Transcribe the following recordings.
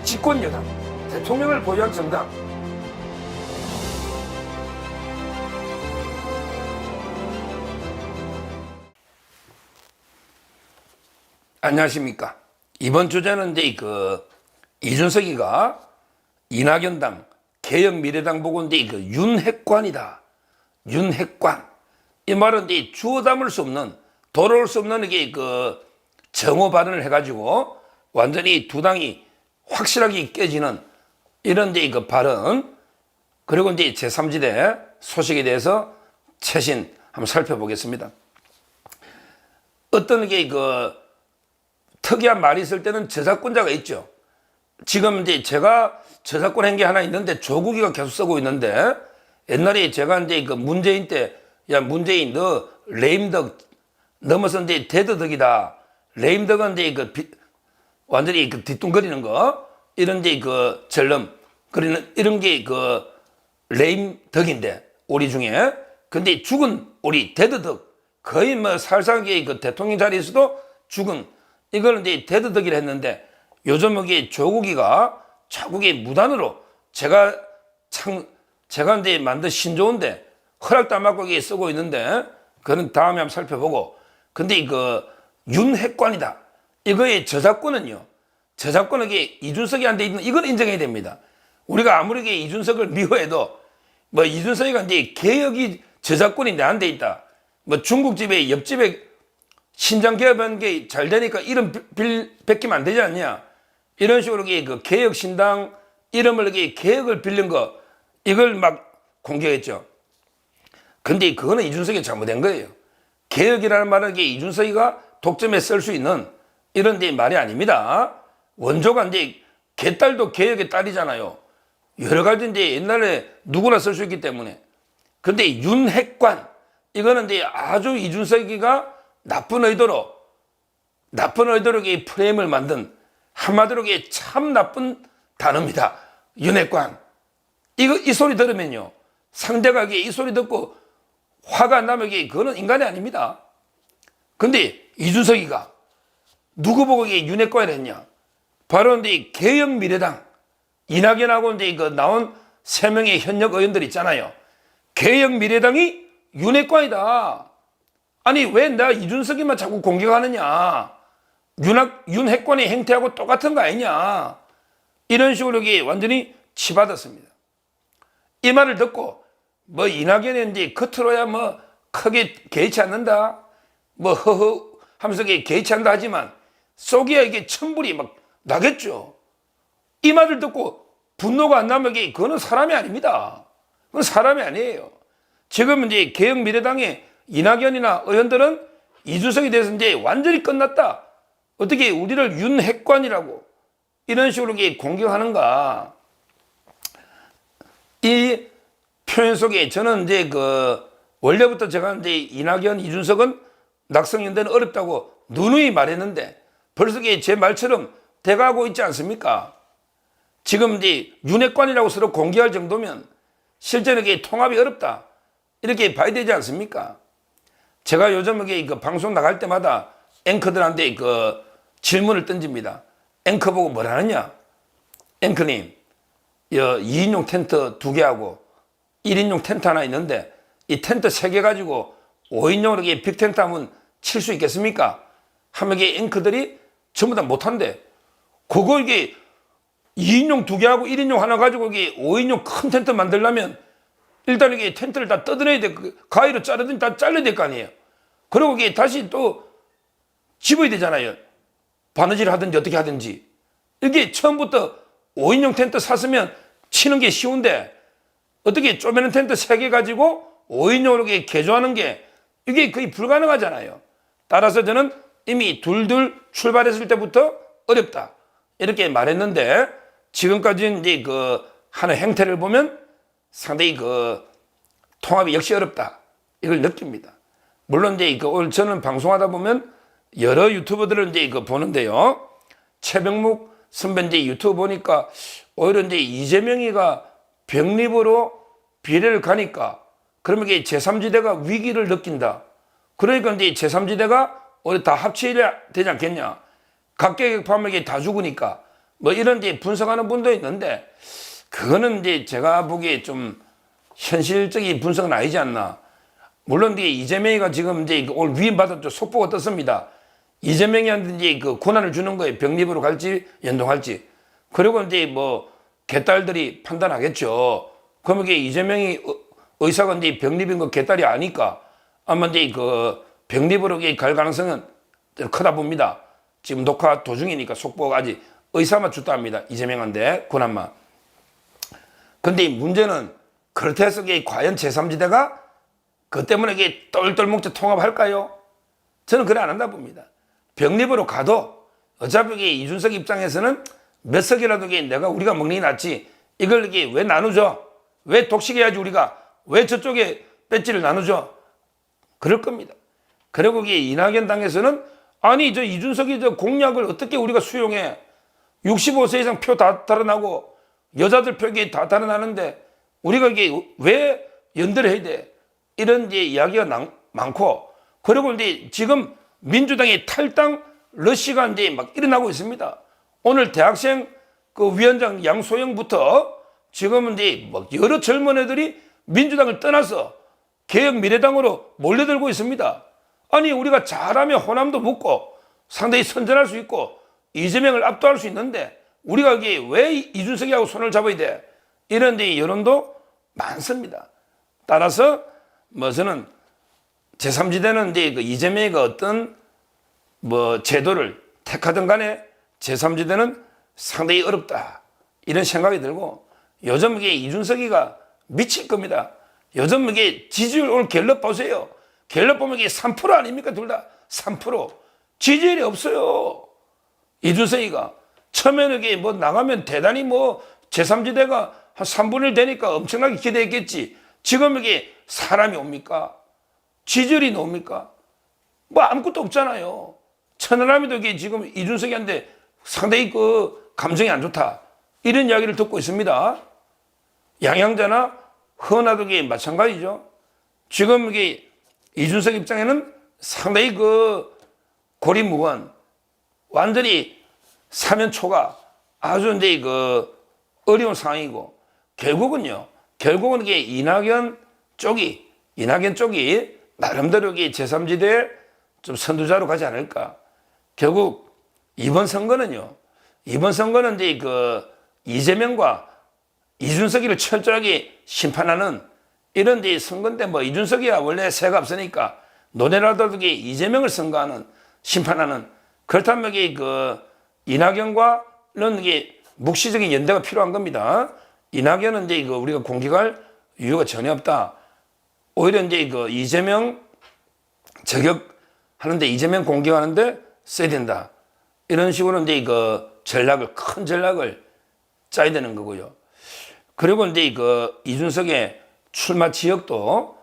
집권여당, 대통령을 보유한 정당. 안녕하십니까. 이번 주제는 이제 이준석이가 이낙연당, 개혁미래당 보고 이제 윤핵관이다. 윤핵관. 이 말은 이제 주워 담을 수 없는, 돌아올 수 없는 이게 정오 발언을 해가지고 완전히 두 당이 확실하게 깨지는 이런 이제 발언. 그리고 이제 제3지대 소식에 대해서 최신 한번 살펴보겠습니다. 어떤 게 특이한 말이 있을 때는 저작권자가 있죠. 지금 이제 제가 저작권 한 게 하나 있는데 조국이가 계속 쓰고 있는데, 옛날에 제가 이제 문재인 때, 야, 문재인, 너 레임덕 넘어서 이제 데드덕이다. 레임덕은 이제 완전히 뒤뚱거리는 거, 이런 이제 전름, 그리는 이런 게 레임덕인데, 오리 중에. 근데 죽은 오리, 데드덕. 거의 뭐 살상계 대통령 자리에서도 죽은, 이걸 이제 데드덕이라 했는데, 요즘 이게 조국이가 자국의 무단으로 제가 이제 만든 신조어인데 허락도 안 받고 이게 쓰고 있는데, 그건 다음에 한번 살펴보고. 근데 윤핵관이다. 이거의 저작권은요, 저작권은 이준석이 안 돼 있는, 이걸 인정해야 됩니다. 우리가 아무리 이준석을 미워해도, 뭐 이준석이가 이제 개혁이 저작권이 내 안 돼 있다. 뭐 중국집에 옆집에 신장 개업한 게 잘 되니까 이름 베끼면 안 되지 않냐. 이런 식으로 개혁신당 이름을 개혁을 빌린 거, 이걸 막 공개했죠. 근데 그거는 이준석이 잘못된 거예요. 개혁이라는 말은 이준석이가 독점에 쓸 수 있는 이런 데 말이 아닙니다. 원조가 이제 개딸도 개혁의 딸이잖아요. 여러 가지 이제 옛날에 누구나 쓸 수 있기 때문에. 근데 윤핵관, 이거는 이제 아주 이준석이가 나쁜 의도로 이 프레임을 만든, 한마디로 참 나쁜 단어입니다. 윤핵관. 이 소리 들으면요, 상대가 이 소리 듣고 화가 안 나면 그거는 인간이 아닙니다. 근데 이준석이가 누구 보고 윤핵관이라 했냐? 바로 이제 개혁미래당, 이낙연하고 이제 나온 3명의 현역 의원들 있잖아요. 개혁미래당이 윤핵관이다. 아니, 왜 내가 이준석이만 자꾸 공격하느냐? 윤핵관의 행태하고 똑같은 거 아니냐? 이런 식으로 완전히 치받았습니다. 이 말을 듣고, 뭐, 이낙연이 이제 겉으로야 뭐, 크게 개의치 않는다. 뭐, 허허 하면서 개의치 않다 하지만, 속이야 천불이 막 나겠죠. 이 말을 듣고 분노가 안 나면 그거는 사람이 아닙니다. 그건 사람이 아니에요. 지금 이제 개혁미래당의 이낙연이나 의원들은 이준석에 대해서 이제 완전히 끝났다. 어떻게 우리를 윤핵관이라고 이런 식으로 공격하는가. 이 표현 속에 저는 이제 원래부터 제가 이제 이낙연, 이준석은 낙성연대는 어렵다고 누누이 말했는데, 벌써 제 말처럼 돼가고 있지 않습니까? 지금 이제 윤핵관이라고 서로 공개할 정도면 실제는 통합이 어렵다, 이렇게 봐야 되지 않습니까? 제가 요즘 방송 나갈 때마다 앵커들한테 질문을 던집니다. 앵커 보고 뭐라느냐? 앵커님, 2인용 텐트 2개하고 1인용 텐트 하나 있는데, 이 텐트 3개 가지고 5인용으로 빅텐트 하면 칠 수 있겠습니까? 하면 앵커들이 전부 다 못한대. 그거 2인용 2개하고 1인용 하나 가지고 5인용 큰 텐트 만들려면 일단 텐트를 다 뜯어내야 돼. 가위로 자르든 다 잘라야 될 거 아니에요. 그리고 다시 또 집어야 되잖아요. 바느질 하든지 어떻게 하든지. 이게 처음부터 5인용 텐트 샀으면 치는 게 쉬운데, 어떻게 쪼매는 텐트 3개 가지고 5인용으로 개조하는 게 이게 거의 불가능하잖아요. 따라서 저는 이미 둘둘 출발했을 때부터 어렵다, 이렇게 말했는데, 지금까지 이제 하는 행태를 보면 상당히 통합이 역시 어렵다, 이걸 느낍니다. 물론 이제 오늘 저는 방송하다 보면 여러 유튜버들을 이제 보는데요. 최병묵 선배 이제 유튜브 보니까 오히려 이제 이재명이가 병립으로 비례를 가니까, 그러면 제3지대가 위기를 느낀다. 그러니까 이제 제3지대가 오히려 다 합쳐야 되지 않겠냐. 각계격파하면 다 죽으니까 뭐 이런 이제 분석하는 분도 있는데 그거는 이제 제가 보기에 좀 현실적인 분석은 아니지 않나. 물론 이제 이재명이가 지금 이제 오늘 위임받았죠. 속보가 떴습니다. 이재명이한테 이제 그 권한을 주는 거예요. 병립으로 갈지 연동할지. 그리고 이제 뭐 개딸들이 판단하겠죠. 그러면 이게 이재명이 의사가 이제 병립인 거 개딸이 아니까 아마 이제 그 병립으로 갈 가능성은 크다 봅니다. 지금 녹화 도중이니까 속보가 아직 의사만 줬다 합니다. 이재명한테 권한만. 근데 문제는 그렇다 해서 과연 제3지대가 그 때문에 이게 똘똘 뭉쳐 통합할까요? 저는 그래 안 한다 봅니다. 병립으로 가도 어차피 이준석 입장에서는 몇 석이라도 우리가 먹는 게 낫지. 이걸 이게 왜 나누죠? 왜 독식해야지 우리가? 왜 저쪽에 배지를 나누죠? 그럴 겁니다. 그리고 이낙연 당에서는 아니 저 이준석이 저 공약을 어떻게 우리가 수용해? 65세 이상 표 다 달아나고 여자들 표기 다 달아나는데 우리가 이게 왜 연대를 해야 돼? 이런 이제 이야기가 많고 그리고 이제 지금 민주당의 탈당 러시가 이제 막 일어나고 있습니다. 오늘 대학생 그 위원장 양소영부터 지금은 이제 막 여러 젊은 애들이 민주당을 떠나서 개혁 미래당으로 몰려들고 있습니다. 아니 우리가 잘하면 호남도 묶고 상당히 선전할 수 있고 이재명을 압도할 수 있는데 우리가 이게 왜 이준석이하고 손을 잡아야 돼? 이런 데 여론도 많습니다. 따라서 뭐 저는 제3지대는 이제 그 이재명이 어떤 뭐 제도를 택하든 간에 제3지대는 상당히 어렵다. 이런 생각이 들고 요즘 이게 이준석이가 미칠 겁니다. 요즘 이게 지지율 오늘 갤럽 보세요. 갤럽 보면 이게 3% 아닙니까? 둘 다 3%. 지지율이 없어요. 이준석이가. 처음에는 이게 뭐 나가면 대단히 뭐 제3지대가 한 3분의 1 되니까 엄청나게 기대했겠지. 지금 이게 사람이 옵니까? 지지율이 나옵니까? 뭐 아무것도 없잖아요. 천하람이도 이게 지금 이준석이한테 상당히 그 감정이 안 좋다. 이런 이야기를 듣고 있습니다. 양양자나 허나도 마찬가지죠. 지금 이게 이준석 입장에는 상당히 그 고리무원 완전히 사면초가 아주 이제 그 어려운 상황이고 결국은 이게 이낙연 쪽이 나름대로 제3지대에 좀 선두자로 가지 않을까. 결국 이번 선거는 이제 그 이재명과 이준석이를 철저하게 심판하는 이런 데 선거인데 뭐 이준석이야 원래 새가 없으니까 노래라도 이재명을 선거하는 심판하는 그렇다면 그 이낙연과는 이게 묵시적인 연대가 필요한 겁니다. 이낙연은 이제 이거 우리가 공격할 이유가 전혀 없다. 오히려 이제 그 이재명 저격하는데 이재명 공격하는데 써야 된다. 이런 식으로 이제 그 큰 전략을 짜야 되는 거고요. 그리고 이제 그 이준석의 출마 지역도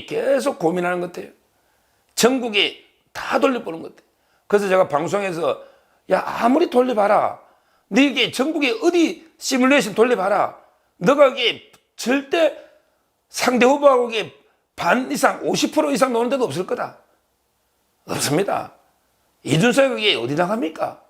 계속 고민하는 것 같아요. 전국에 다 돌려보는 것 같아요. 그래서 제가 방송에서 야 아무리 돌려봐라. 너 이게 전국에 어디 시뮬레이션 돌려봐라. 너가 이게 절대 상대 후보하고 이게 반 이상 50% 이상 노는 데도 없을 거다. 없습니다. 이준석이 이게 어디 나갑니까?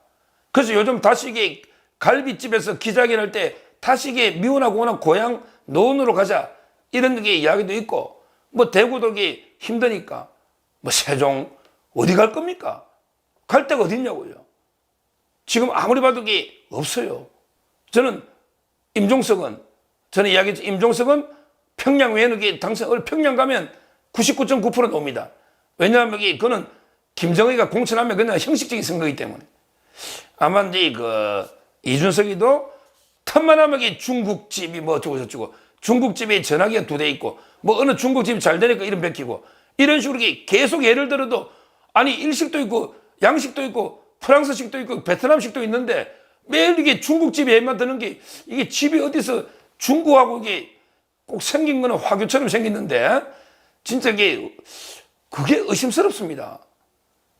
그래서 요즘 다시 이게 갈비집에서 기자회견할 때 다시 이게 미워하고 워낙 고향 노원으로 가자 이런 게 이야기도 있고 뭐 대구도 이게 힘드니까 뭐 세종 어디 갈 겁니까? 갈 데가 어디 있냐고요. 지금 아무리 봐도 이게 없어요. 저는 이야기했죠. 임종석은 평양 외에는 이게 평양 가면 99.9% 나옵니다. 왜냐하면 그거는 김정은이가 공천하면 그냥 형식적인 선거이기 때문에. 아마 이제 그 이준석이도 틈만 하면 중국집이 뭐 어쩌고 저쩌고 중국집에 전화기가 2대 있고 뭐 어느 중국집이 잘 되니까 이름 베끼고 이런 식으로 계속 예를 들어도 아니 일식도 있고 양식도 있고 프랑스식도 있고 베트남식도 있는데 매일 이게 중국집에 애만 드는 게 이게 집이 어디서 중국하고 이게 꼭 생긴 거는 화교처럼 생겼는데 진짜 그게 의심스럽습니다.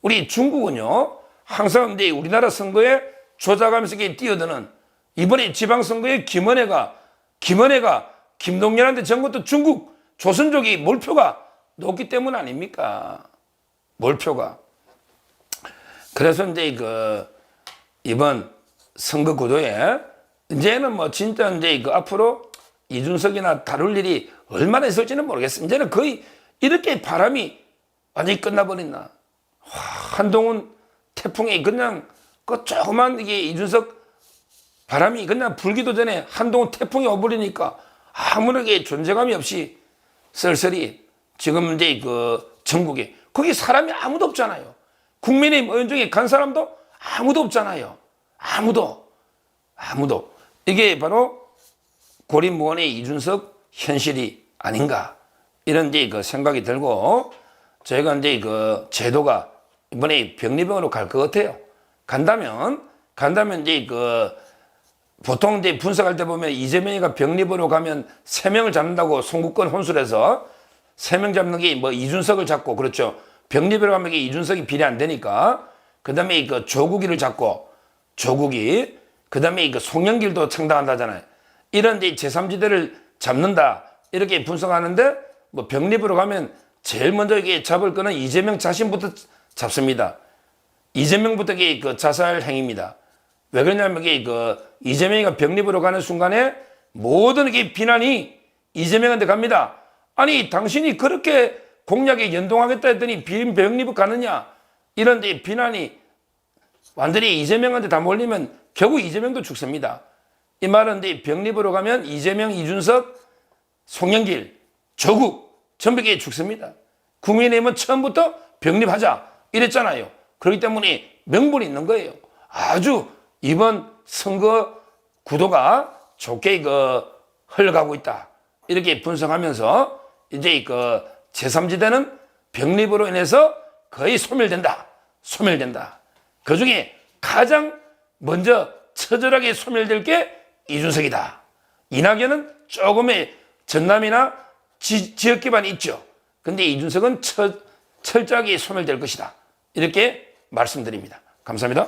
우리 중국은요 항상 이제 우리나라 선거에 조작하면서 뛰어드는 이번에 지방선거에 김은혜가 김동연한테 전 것도 중국 조선족이 몰표가 높기 때문 아닙니까? 몰표가. 그래서 이제 이번 선거 구도에 이제는 뭐 진짜 이제 그 앞으로 이준석이나 다룰 일이 얼마나 있을지는 모르겠어요. 이제는 거의 이렇게 바람이 완전히 끝나버렸나. 한동훈 태풍이 그냥 그 조그만 이게 이준석 바람이 그냥 불기도 전에 한동훈 태풍이 와버리니까 아무렇게 존재감이 없이 쓸쓸히 지금 이제 그 전국에 거기 사람이 아무도 없잖아요. 국민의힘 의원 중에 간 사람도 아무도 없잖아요. 아무도. 이게 바로 고립무원의 이준석 현실이 아닌가 이런 이제 그 생각이 들고 저희가 이제 그 제도가 이번에 병리병으로 갈 것 같아요. 간다면 이제 그 보통 이제 분석할 때 보면 이재명이가 병립으로 가면 3명을 잡는다고 송구권 혼술해서 3명 잡는 게 뭐 이준석을 잡고 그렇죠. 병립으로 가면 이게 이준석이 비례 안 되니까 그다음에 그 조국이를 잡고 조국이 그다음에 그 송영길도 창당한다잖아요. 이런 이제 제3지대를 잡는다 이렇게 분석하는데 뭐 병립으로 가면 제일 먼저 이게 잡을 거는 이재명 자신부터 잡습니다. 이재명부터 이게 그 자살 행위입니다. 왜 그러냐면 이게 그 이재명이가 병립으로 가는 순간에 모든 게 비난이 이재명한테 갑니다. 아니 당신이 그렇게 공약에 연동하겠다 했더니 병립을 가느냐 이런 데 비난이 완전히 이재명한테 다 몰리면 결국 이재명도 죽습니다. 이 말은 이제 병립으로 가면 이재명, 이준석, 송영길, 조국 전부 게 죽습니다. 국민의힘은 처음부터 병립하자 이랬잖아요. 그렇기 때문에 명분이 있는 거예요. 아주 이번 선거 구도가 좋게 흘러가고 있다. 이렇게 분석하면서 이제 제3지대는 병립으로 인해서 거의 소멸된다. 그 중에 가장 먼저 처절하게 소멸될 게 이준석이다. 이낙연은 조금의 전남이나 지역 기반이 있죠. 근데 이준석은 철저하게 소멸될 것이다. 이렇게 말씀드립니다. 감사합니다.